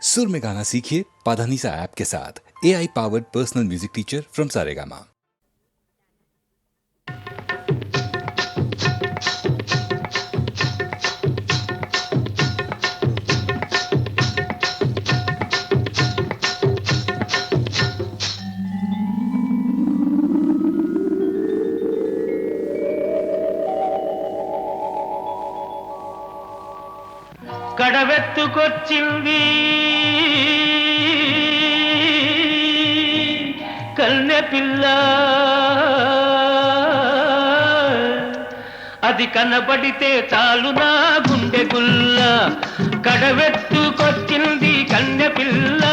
सुर में गाना सीखिए पाधानीसा ऐप के साथ। AI powered personal music teacher from Saregama. కడవెత్తుకొచ్చింది కన్నె పిల్ల, అది కనబడితే చాలు నా గుండె గుల్ల. కడవెత్తుకొచ్చింది కన్నె పిల్ల,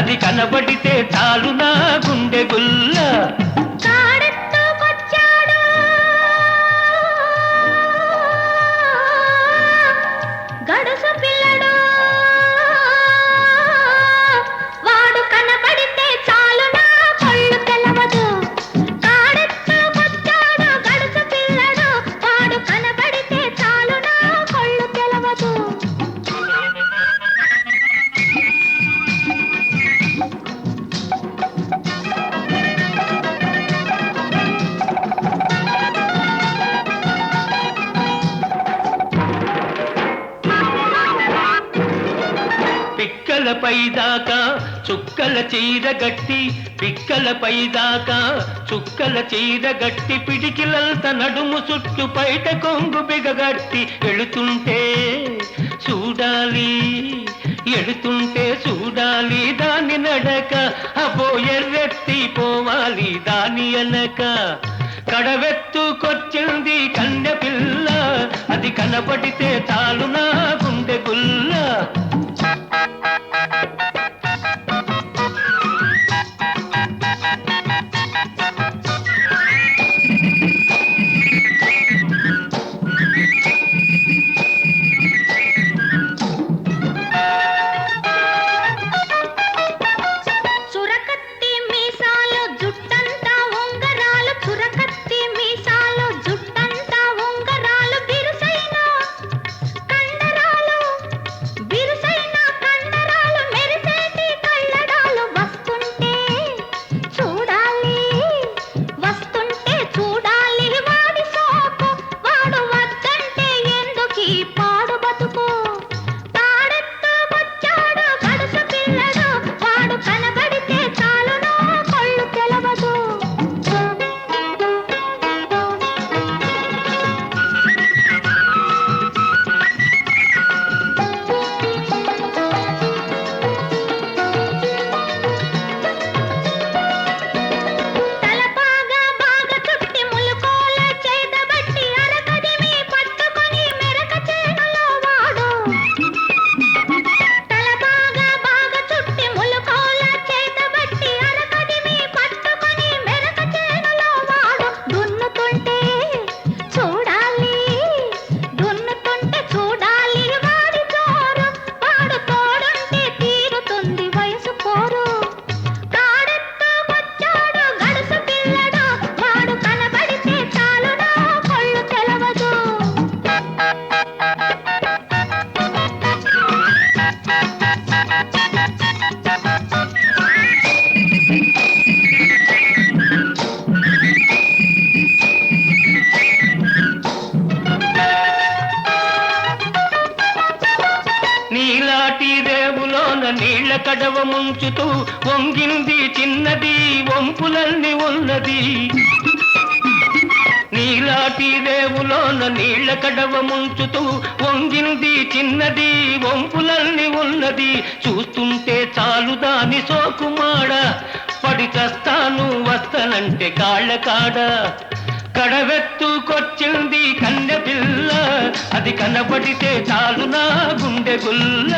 అది కనబడితే చాలు నా గుండె గుల్ల. పిక్కలపై దాకా చుక్కల చీర గట్టి, పిక్కలపై దాకా చుక్కల చీర గట్టి, పిడికిలంత నడుము చుట్టు పైట కొంగు బిగగట్టి ఎడుతుంటే చూడాలి, ఎడుతుంటే చూడాలి దాని నడక. అబో ఎర్రెత్తి పోవాలి దాని అనక. కడవెత్తుకొచ్చింది కన్నె పిల్ల, అది కనబడితే చాలు నా గుండె గుల్ల. నీళ్ల కడవ ముంచుతూ వంగింది చిన్నది, వంపులన్నీ ఉన్నది. నీలాటి రేవులోన నీళ్ల కడవ ముంచుతూ వంగింది చిన్నది, వంపులన్నీ ఉన్నది. చూస్తుంటే చాలు దాని సోకుమాడ, పడి చస్తాను వస్తనంటే కాళ్ళ కాడ. కడవెత్తుకొచ్చింది కన్నె పిల్ల, అది కనబడితే చాలు నా గుండె గుల్ల.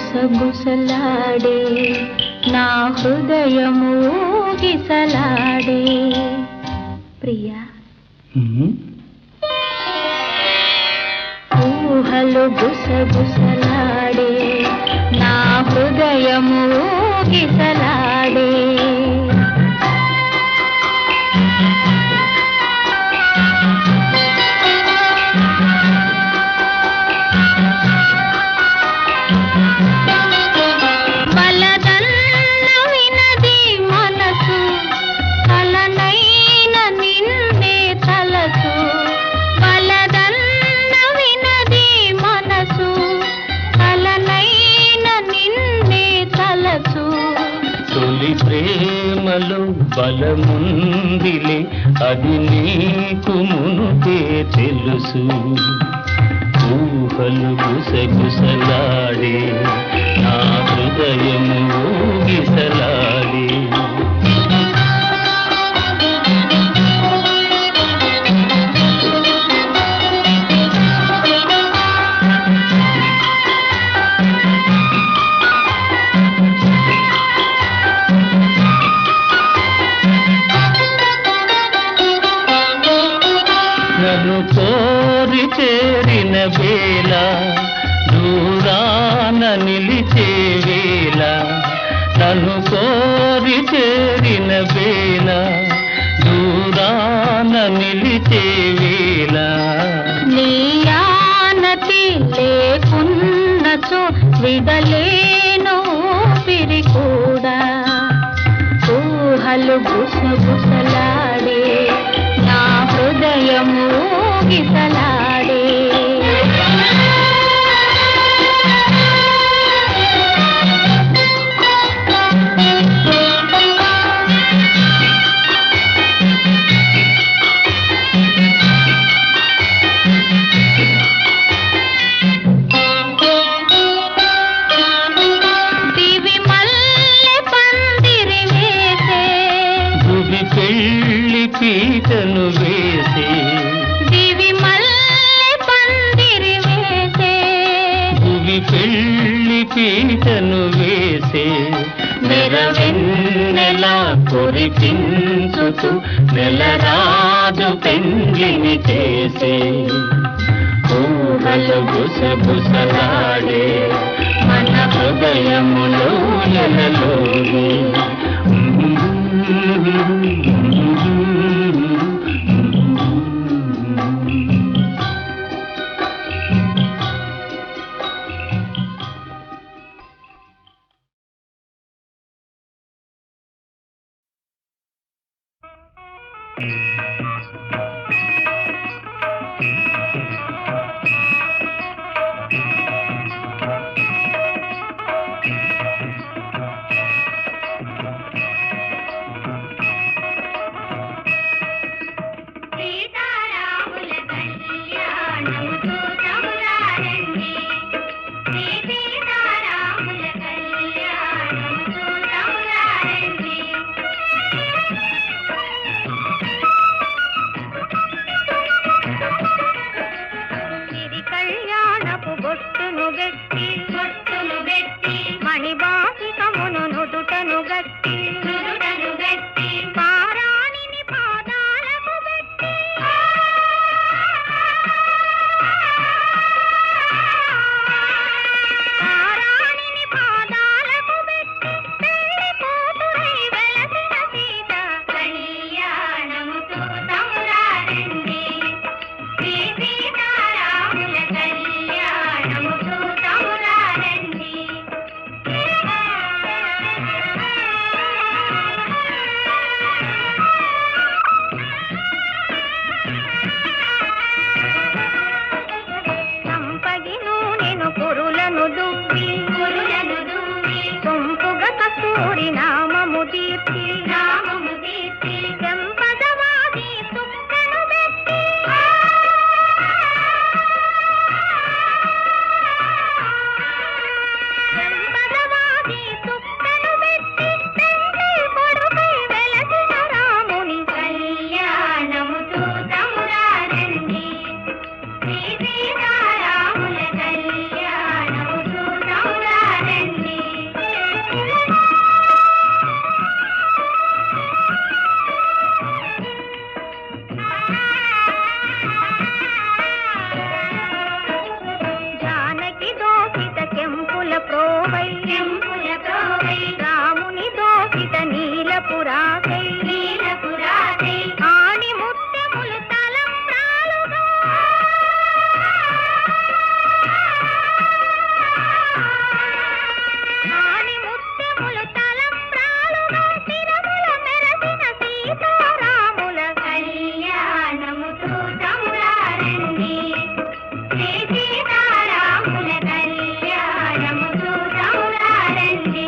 గుసగుసలాడే నా హృదయము ఊగిసలాడే ప్రియా ఊహలు గుసగుసలాడే నా హృదయము ఊగిసలాడే ప్రేమలో బలముందిలే అది నీకు మునుపే తెలుసు ఊహలు గుసగుసలాడే నా హృదయము ఊగిసలాడే నన్ను కోరి చేరిన వేళ దూరాన నిలిచే వేళ నన్ను కోరి చేరిన వేళ దూరాన నిలిచే వేళ నీయానతి లేకున్నచో విడలేను పిరి కూడా ఊహలు గుసగుసలాడే నా హృదయము ఊగిసలాడే దివి మల్లె పందిరి వేసే భువి పెళ్ళి పీటను వేసే దివి మల్లె పందిరి వేసే భువి పెళ్ళి పీటను వేసే నెరవెన్నెలా కురిపించుతూ నెలరాజు పెండ్లిని చేసే ఊహలు గుసగుసలాడే మన హృదయములో ఎలలోని రాసై లీలకు రాసై ఆణి ముత్యములు తలంబ్రాలుగా ఆణి ముత్యములు తలంబ్రాలుగా తిరముల మెరసిన సీతారాముల కళ్యాణము చూతములారండి శ్రీ సీతారాముల కళ్యాణము చూతములారండి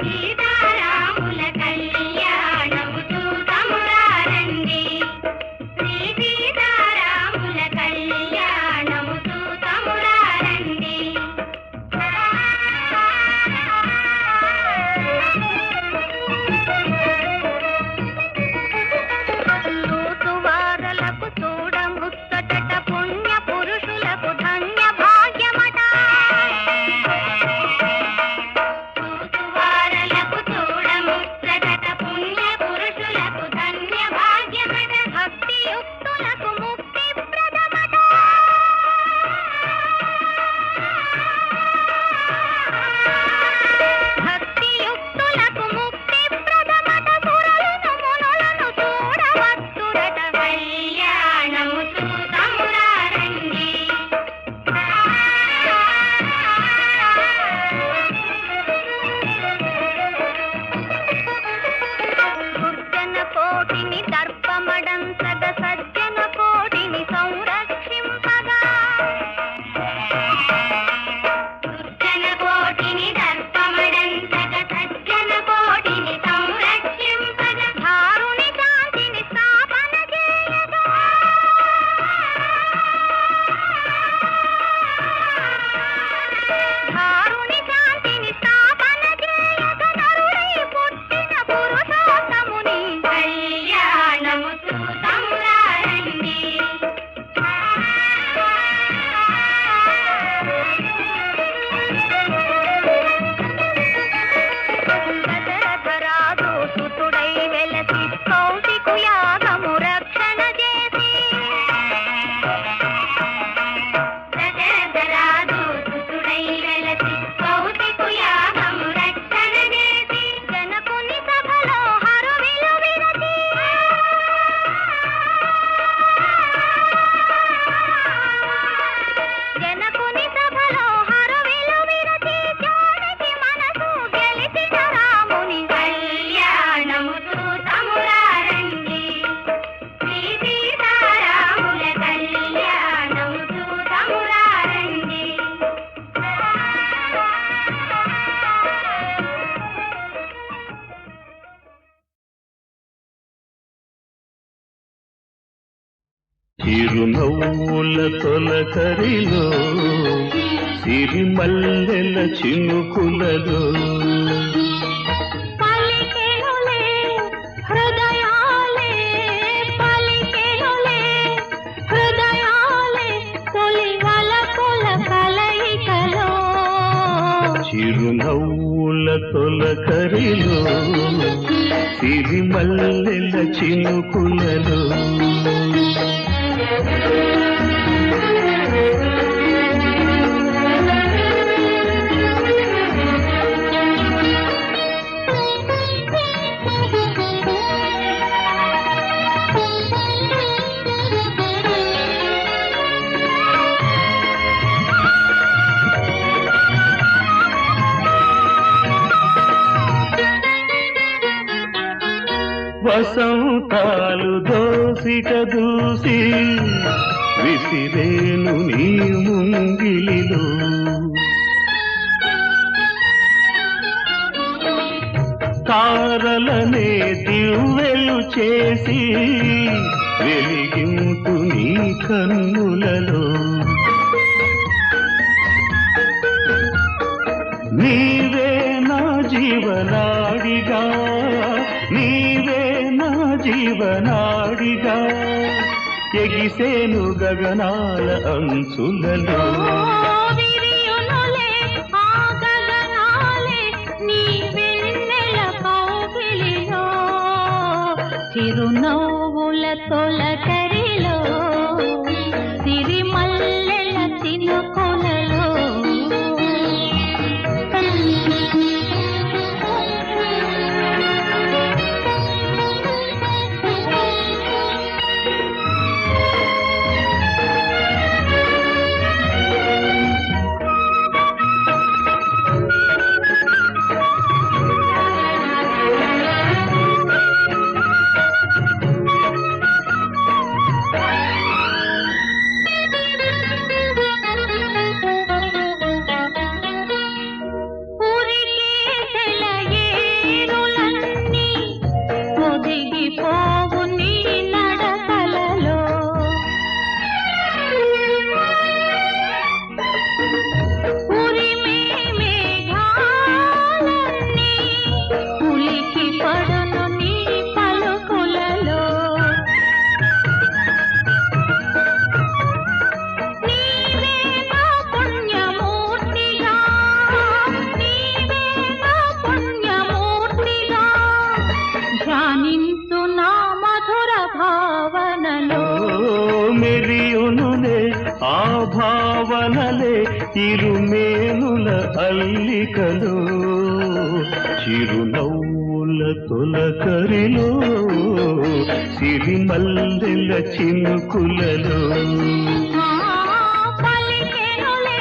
సీతారాముల కళ్యాణము చూతములారండి శ్రీ సీతారాముల కళ్యాణము చూతములారండి చూతువారలకు చూడముచ్చటట పుణ్య పురుషులకు ధన్య భాగ్యమట చూతువారలకు చూడముచ్చటట పుణ్య పురుషులకు ధన్య భాగ్యమట భక్తియుక్తులకు ముక్తి ప్రదమట భక్తియుక్తులకు ముక్తి ప్రదమట సురలను మునులను చూడవచ్చురట కళ్యాణము చూతములారండి దుర్జన కోటిని దర్పమడంతగ సజ్జన కోటిని సంరక్షింపగా దుర్జన కోటిని దర్పమడంతగ సజ్జన కోటిని సంరక్షింపగా ధారుని శాంతిని స్థాపన చేయగా ధారుని శాంతిని స్థాపన చేయగా నరుడై పుట్టిన పురుషోత్తముని కళ్యాణము చూతములారండి దశరథరాజు సుతుడై వెలసి కౌశికు యాగము రక్షణ చేసి దశరథరాజు సుతుడై వెలసి కౌశికు యాగము రక్షణ చేసి జనకుని సభలో హరువిలు విరచి జనకుని సభలో హరువిలు విరచి జానకి మనసు గెలిచిన రాముని కళ్యాణము చూతములారండి శ్రీ సీతారాముల కళ్యాణము చూతములారండి చిరునవ్వుల తొలకరిలో సిరిమల్లెల చినుకులలో పలికెనులే హృదయాలే పలికెనులే హృదయాలే తొలి వలపుల కలయికలో చిరునవ్వుల తొలకరిలో సిరిమల్లెల చినుకులలో వసంతాలు దోసిక దూసి విసిరేను నీ ముంగిలిలో తారలనే దివ్వెలు చేసి వెలిగింపు నీ కన్నులలో నీవే నా జీవనాడిగా నీవే నా జీవనాడిగా ఎగిసేను గగనాల అంచులలో విరియునులే ఆ గగనాలే నీ వెన్నెల కౌగిలిలో చిరునవ్వుల తొలకరిలో సిరిమల్లెల చినుకులలో పోవు నీ నడకలలో ఉరిమే మేఘాలన్నీ ఉలికి పడును నీ పలుకులలో నీవే నా పుణ్యమూర్తిగా నీవే నా పుణ్యమూర్తిగా ధ్యానించు నా మధుర భావనలో మెరియునులే ఆ భావనలే ఇరుమేనుల అల్లికలో చిరునవ్వుల తొలకరిలో సిరిమల్లెల చినుకులలో పలికెనులే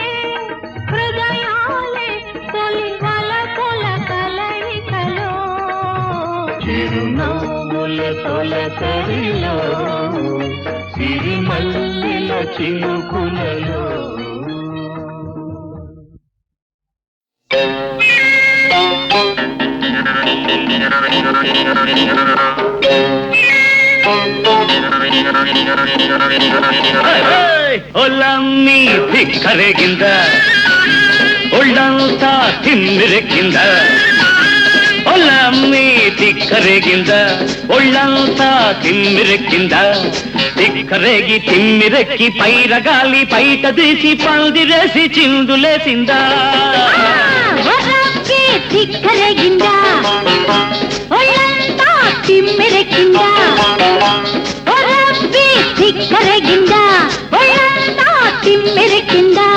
హృదయాలే తొలి వలపుల కలయికలో చిరునవ్వుల తొలకరిలో సిరిమల్లెల చినుకులలో ಒಲ್ಲಮ್ಮಿ ತಿಕ್ಕರೆಗಿಂದ ಒಳ್ಳಂತ ತಿಮ್ಮಿರಕ್ಕಿಂದ ಒಲ್ಲಮ್ಮಿ ತಿಕ್ಕರೆಗಿಂದ ಒಳ್ಳಂತ ತಿಮ್ಮಿರಕ್ಕಿಂದ తిక్కరేగి తిమ్మిరెక్కి పైరగాలి పైట తీసి పందిరేసి చిందులేసిందా తిక్కరగిందా ఒళ్ళంతా తిమ్మిరెక్కిందా తిక్కరగిందా ఒళ్ళంతా తిమ్మిరెక్కిందా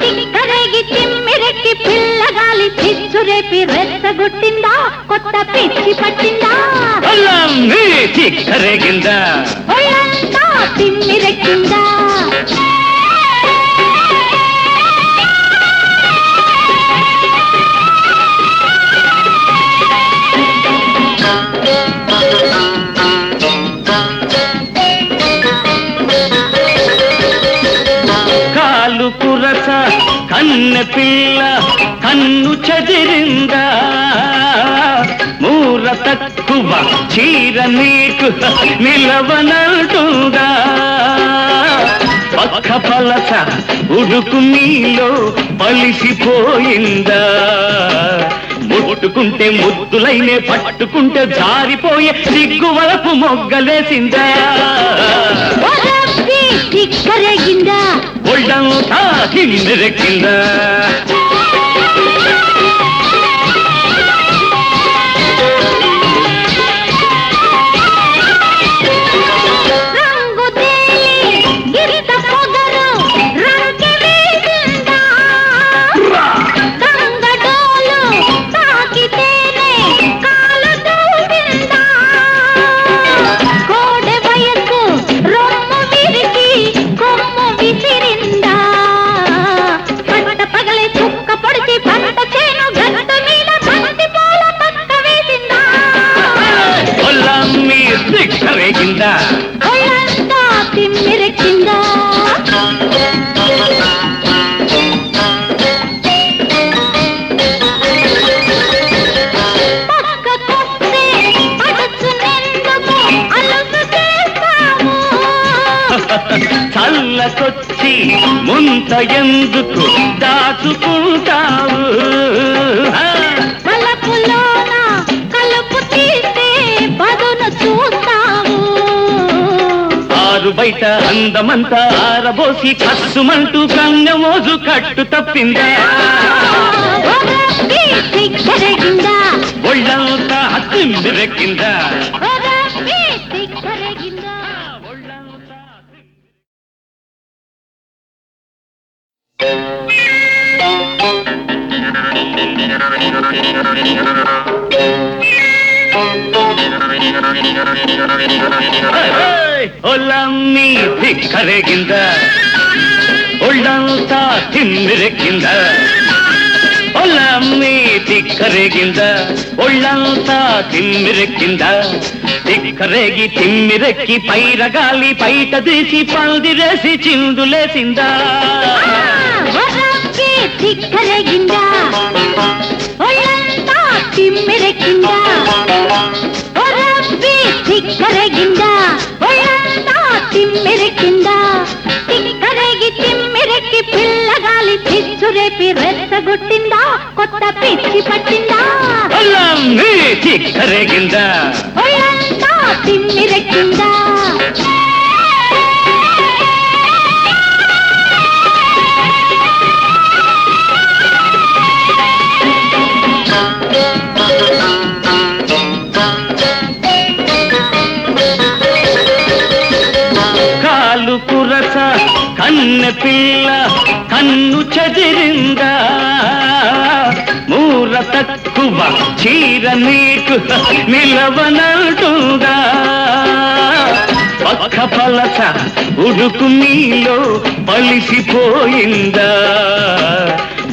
తిక్కరేగి తిమ్మిరెక్కి పిల్లగాలి చిచ్చురేపి రెచ్చగొట్టిందా కొత్త పిచ్చి పట్టిందా తిక్కరేగిందా ఒళ్ళంతా తిమ్మిరెక్కిందా కాలు కురస కన్నె పిల్ల కన్ను చదిరిందా మూర తక్కువ చీర నీకు నిలవనంటుందా పక్క పలస ఉడుకు నీలో పలిసిపోయిందా ముట్టుకుంటే ముద్దులైనే పట్టుకుంటే జారిపోయే సిగ్గు వలపు మొగ్గలేసిందా తిక్కరగిందా ఒళ్ళంతా తిమ్మిరెక్కిందా రంగు తేలి గిరిత పొగరు రంకె వేసిందా గంగడోలు తాకితేనే కాలు దూసిందా కోడె వయసు రొమ్ము విరిగి కొమ్ము విసిరిందా పట్ట పగలే చుక్క పొడిచి పంట చేను గట్టు మీద బంతి పూల పక్క వేసిందా ఒల్లమ్మి తిక్కరేగిందా ఒళ్ళంతా తిమ్మిరెక్కిందా పక్కకొస్తే అడుచునెందుకు అలుసు చేస్తావు చల్లకొచ్చి ముంత ఎందుకు దాచుకుంటావు వలపు బయట అందమంతా ఆరబోసి కస్సుమంటూ కన్నెమోజు కట్టు తప్పిందా సిగ్గరగిందా ఒళ్ళంతా తిమ్మిరెక్కిందా సిగ్గరగిందా ఒళ్ళమ్మీ దిక్కరేగింద ఒళ్ళంతా తిమ్మిరెక్కింద ఒళ్ళమ్మీ దిక్కరేగింద ఒళ్ళంతా తిమ్మిరెక్కింద దిక్కరేగి తిమ్మిరెక్కి పైరగాలి బయట తీసి పందిరేసి చిందులేసిందా సిగ్గరగిందా ఒళ్ళంతా తిమ్మిరెక్కిందా సిగ్గరగిందా ఒళ్ళంతా తిమ్మిరెక్కిందా తిక్కరేగి తిమ్మిరెక్కి పిల్లగాలి చిచ్చురేపి రెచ్చగొట్టిందా కొత్త పిచ్చి పట్టిందా ఒళ్ళమ్మీ దిక్కరేగింద ఒళ్ళంతా తిమ్మిరెక్కిందా కాలు పురస కన్నె పిల్ల కన్ను చెదిరిందా మూర తక్కువ చీర నీకు నిలవనంటుందా పక్క పలస ఉడుకు నీలో పలిసిపోయిందా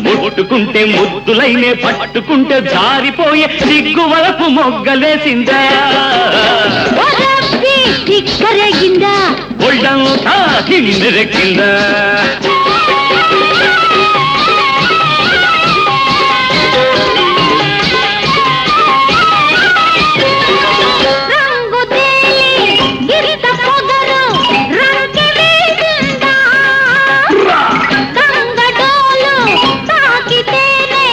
ముట్టుకుంటే ముద్దులైనే పట్టుకుంటే జారిపోయే సిగ్గు వలపు మొగ్గలేసిందా సిగ్గరగిందా ఒళ్ళంతా తిమ్మిరెక్కిందా రంగు తేలి గిరిత పొగరు రంకె వేసిందా గంగడోలు తాకితేనే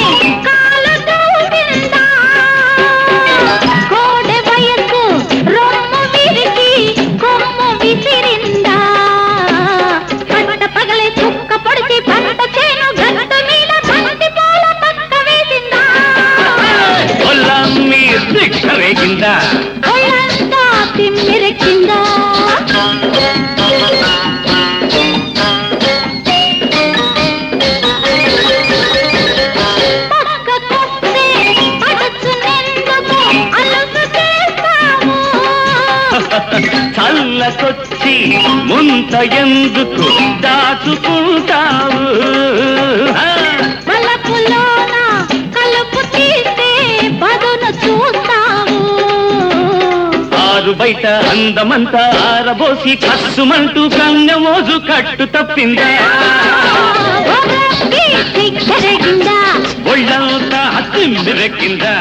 కాలు తూసిందా కోడె వయసు రొమ్ము విరిగి కొమ్ము విసిరిందా పట్ట పగలే చుక్క పొడిచి పంట చేను గట్టు మీద బంతి పూల పక్క వేసిందా ఒళ్ళమ్మీ దిక్కరేగిందా ఒళ్ళంతా తిమ్మిరెక్కిందా పక్కకొస్తే పడుచునెందుకు అలుసు చేస్తావు చల్లకొచ్చి ముంత ఎందుకు దాచుకుంటావు వలపులోన కలుపు తీస్తే పదును చూస్తావు ఆరు బయట అందమంతా ఆరబోసి కస్సుమంటూ కన్నెమోజు కట్టు తప్పిందా సిగ్గరగిందా ఒళ్ళంతా తిమ్మిరెక్కిందా